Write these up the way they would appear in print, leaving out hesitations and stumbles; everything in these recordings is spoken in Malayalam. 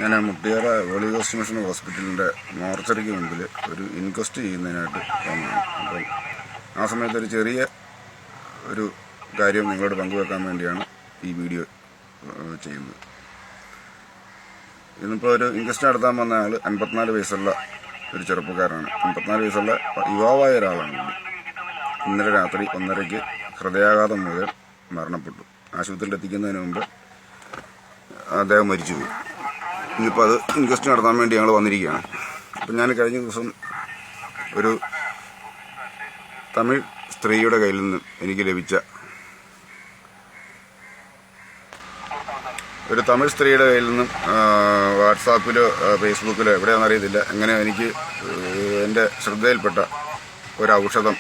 ഞാൻ മുട്ടിയാറ ഹോളി ഗോസ്റ്റ് മിഷൻ ഹോസ്പിറ്റലിൻ്റെ മോർച്ചറിക്ക് മുമ്പിൽ ഒരു ഇൻക്വസ്റ്റ് ചെയ്യുന്നതിനായിട്ട് വന്നതാണ്. അപ്പം ആ സമയത്ത് ഒരു ചെറിയ ഒരു കാര്യം നിങ്ങളോട് പങ്കുവെക്കാൻ വേണ്ടിയാണ് ഈ വീഡിയോ ചെയ്യുന്നത്. ഇന്നിപ്പോൾ ഒരു ഇൻക്വസ്റ്റ് നടത്താൻ വന്ന ആൾ 54 വയസ്സുള്ള ഒരു ചെറുപ്പക്കാരനാണ്. 54 വയസ്സുള്ള യുവാവായ ഒരാളാണ്. ഇന്നലെ രാത്രി 1:30-ക്ക് ഹൃദയാഘാതം മൂലം മരണപ്പെട്ടു. ആശുപത്രിയിൽ എത്തിക്കുന്നതിന് മുമ്പ് അദ്ദേഹം മരിച്ചുപോയി. ഇന്നിപ്പോൾ അത് ഇൻക്വസ്റ്റ് നടത്താൻ വേണ്ടി ഞങ്ങൾ വന്നിരിക്കുകയാണ്. അപ്പം ഞാൻ കഴിഞ്ഞ ദിവസം ഒരു തമിഴ് സ്ത്രീയുടെ കയ്യിൽ നിന്നും എനിക്ക് ലഭിച്ച വാട്സാപ്പിലോ ഫേസ്ബുക്കിലോ എവിടെയാണെന്ന് അറിയത്തില്ല, എങ്ങനെ എനിക്ക് എൻ്റെ ശ്രദ്ധയിൽപ്പെട്ട ഒരു ഔഷധം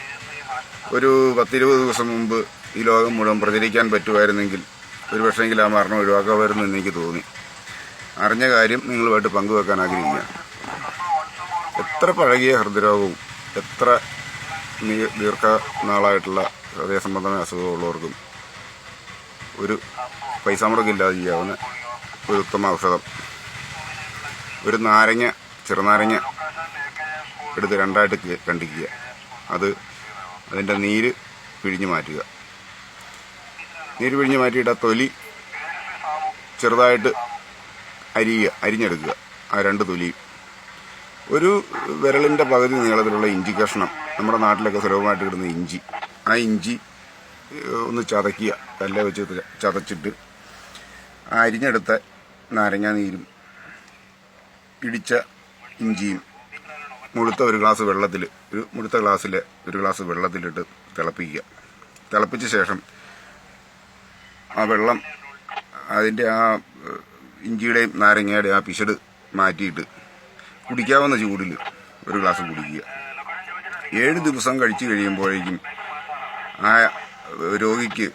ഒരു 10-20 ദിവസം മുമ്പ് ഈ ലോകം മുഴുവൻ പ്രചരിക്കാൻ പറ്റുമായിരുന്നെങ്കിൽ ഒരു പക്ഷേങ്കിൽ ആ മരണം ഒഴിവാക്കാമായിരുന്നു എന്ന് എനിക്ക് തോന്നി. അറിഞ്ഞ കാര്യം നിങ്ങളുമായിട്ട് പങ്കുവെക്കാൻ ആഗ്രഹിക്കുകയാണ്. എത്ര പഴകിയ ഹൃദ്രോഗവും എത്ര ദീർഘനാളായിട്ടുള്ള ഹൃദയ സംബന്ധമായ അസുഖമുള്ളവർക്കും ഒരു പൈസ മുടക്കില്ലാതെ ചെയ്യാവുന്ന ഒരു ഉത്തമ ഔഷധം. ഒരു ചെറുനാരങ്ങ എടുത്ത് 2ആയിട്ട് കണ്ടിക്കുക. അതിൻ്റെ നീര് പിഴിഞ്ഞ് മാറ്റുക. നീര് പിഴിഞ്ഞ് മാറ്റിയിട്ട് ആ തൊലി ചെറുതായിട്ട് അരിഞ്ഞെടുക്കുക. ആ 2 തൊലിയും ഒരു വിരലിൻ്റെ പകുതി നീളത്തിലുള്ള ഇഞ്ചി കഷ്ണം, നമ്മുടെ നാട്ടിലൊക്കെ സുലഭമായിട്ട് കിട്ടുന്ന ഇഞ്ചി, ആ ഇഞ്ചി ഒന്ന് ചതയ്ക്കുക. കല്ല് വെച്ച് ചതച്ചിട്ട് ആ അരിഞ്ഞെടുത്ത നാരങ്ങാ നീരും ഇടിച്ച ഇഞ്ചിയും മുഴുത്ത ഒരു ഗ്ലാസ് വെള്ളത്തിൽ ഒരു ഗ്ലാസ് വെള്ളത്തിലിട്ട് തിളപ്പിക്കുക. തിളപ്പിച്ച ശേഷം ആ വെള്ളം അതിൻ്റെ ആ ഇഞ്ചിയുടെയും നാരങ്ങയുടെയും ആ പിശട് മാറ്റിയിട്ട് കുടിക്കാവുന്ന ചൂടിൽ ഒരു ഗ്ലാസ് കുടിക്കുക. 7 ദിവസം കഴിച്ചു കഴിയുമ്പോഴേക്കും ആ രോഗിക്ക്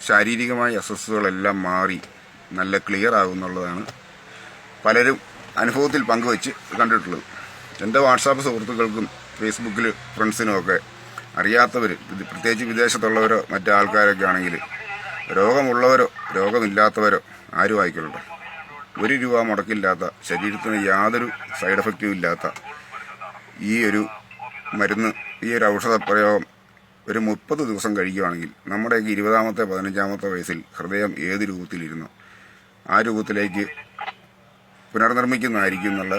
ശാരീരികമായ അസ്വസ്ഥതകളെല്ലാം മാറി നല്ല ക്ലിയർ ആകുമെന്നുള്ളതാണ് പലരും അനുഭവത്തിൽ പങ്കുവെച്ച് കണ്ടിട്ടുള്ളത്. എൻ്റെ വാട്സാപ്പ് സുഹൃത്തുക്കൾക്കും ഫേസ്ബുക്കിൽ ഫ്രണ്ട്സിനുമൊക്കെ അറിയാത്തവർ, പ്രത്യേകിച്ച് വിദേശത്തുള്ളവരോ മറ്റു ആൾക്കാരൊക്കെ ആണെങ്കിൽ, രോഗമുള്ളവരോ രോഗമില്ലാത്തവരോ ആരും ആയിക്കൊള്ളട്ടെ, 1 രൂപ മുടക്കില്ലാത്ത, ശരീരത്തിന് യാതൊരു സൈഡ് എഫക്റ്റും ഇല്ലാത്ത ഈ ഒരു മരുന്ന്, ഈ ഒരു ഔഷധ പ്രയോഗം ഒരു 30 ദിവസം കഴിക്കുകയാണെങ്കിൽ നമ്മുടെയൊക്കെ 20-ാമത്തെ 15-ാമത്തെ വയസ്സിൽ ഹൃദയം ഏത് രൂപത്തിലിരുന്നോ ആ രൂപത്തിലേക്ക് പുനർനിർമ്മിക്കുന്നതായിരിക്കും എന്നുള്ള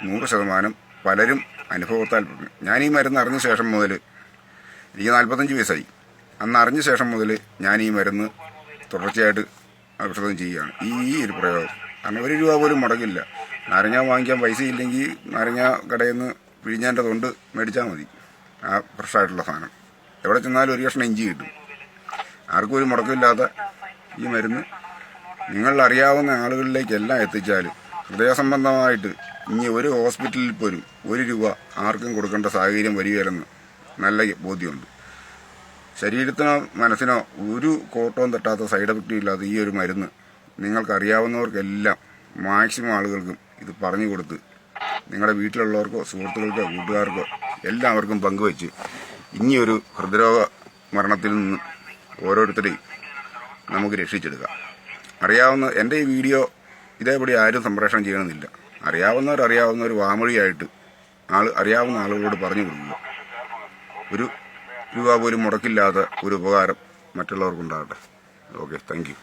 100% പലരും അനുഭവത്താൽ. ഞാൻ ഈ മരുന്ന് അറിഞ്ഞ ശേഷം മുതൽ, എനിക്ക് 45 വയസ്സായി, അന്ന് അറിഞ്ഞ ശേഷം മുതൽ ഞാൻ ഈ മരുന്ന് തുടർച്ചയായിട്ട് ഔഷധം ചെയ്യുകയാണ്. ഈ ഒരു പ്രയോഗം കാരണം 1 രൂപ പോലും മുടക്കില്ല. നാരങ്ങ വാങ്ങിക്കാൻ പൈസ ഇല്ലെങ്കിൽ നാരങ്ങ കടയിൽ നിന്ന് പിഴിഞ്ഞതിൻ്റെ തൊണ്ട് മേടിച്ചാൽ മതി. ആ ഫ്രഷായിട്ടുള്ള സാധനം എവിടെ ചെന്നാലും 1 കഷ്ണം ഇഞ്ചി കിട്ടും. ആർക്കും ഒരു മുടക്കമില്ലാത്ത ഈ മരുന്ന് നിങ്ങളറിയാവുന്ന ആളുകളിലേക്കെല്ലാം എത്തിച്ചാൽ ഹൃദയ സംബന്ധമായിട്ട് ഇനി ഒരു ഹോസ്പിറ്റലിൽ പോലും 1 രൂപ ആർക്കും കൊടുക്കേണ്ട സാഹചര്യം വരികയില്ലെന്ന് നല്ല ബോധ്യമുണ്ട്. ശരീരത്തിനോ മനസ്സിനോ ഒരു കോട്ടവും തട്ടാത്ത സൈഡ് എഫക്റ്റും ഇല്ലാത്ത ഈ ഒരു മരുന്ന് നിങ്ങൾക്കറിയാവുന്നവർക്കെല്ലാം, മാക്സിമം ആളുകൾക്കും ഇത് പറഞ്ഞു കൊടുത്ത് നിങ്ങളുടെ വീട്ടിലുള്ളവർക്കോ സുഹൃത്തുക്കൾക്കോ കൂട്ടുകാർക്കോ എല്ലാവർക്കും പങ്കുവെച്ച് ഇനിയൊരു ഹൃദ്രോഗ മരണത്തിൽ നിന്ന് ഓരോരുത്തരെയും നമുക്ക് രക്ഷിച്ചെടുക്കാം. എൻ്റെ ഈ വീഡിയോ ഇതേപടി ആരും സംപ്രേഷണം ചെയ്യണമെന്നില്ല. അറിയാവുന്നവർ വാമൊഴിയായിട്ട് അറിയാവുന്ന ആളുകളോട് പറഞ്ഞു കൊടുക്കുക. 1 രൂപ പോലും മുടക്കില്ലാത്ത ഒരു ഉപകാരം മറ്റുള്ളവർക്കുണ്ടാകട്ടെ. Okay, thank you.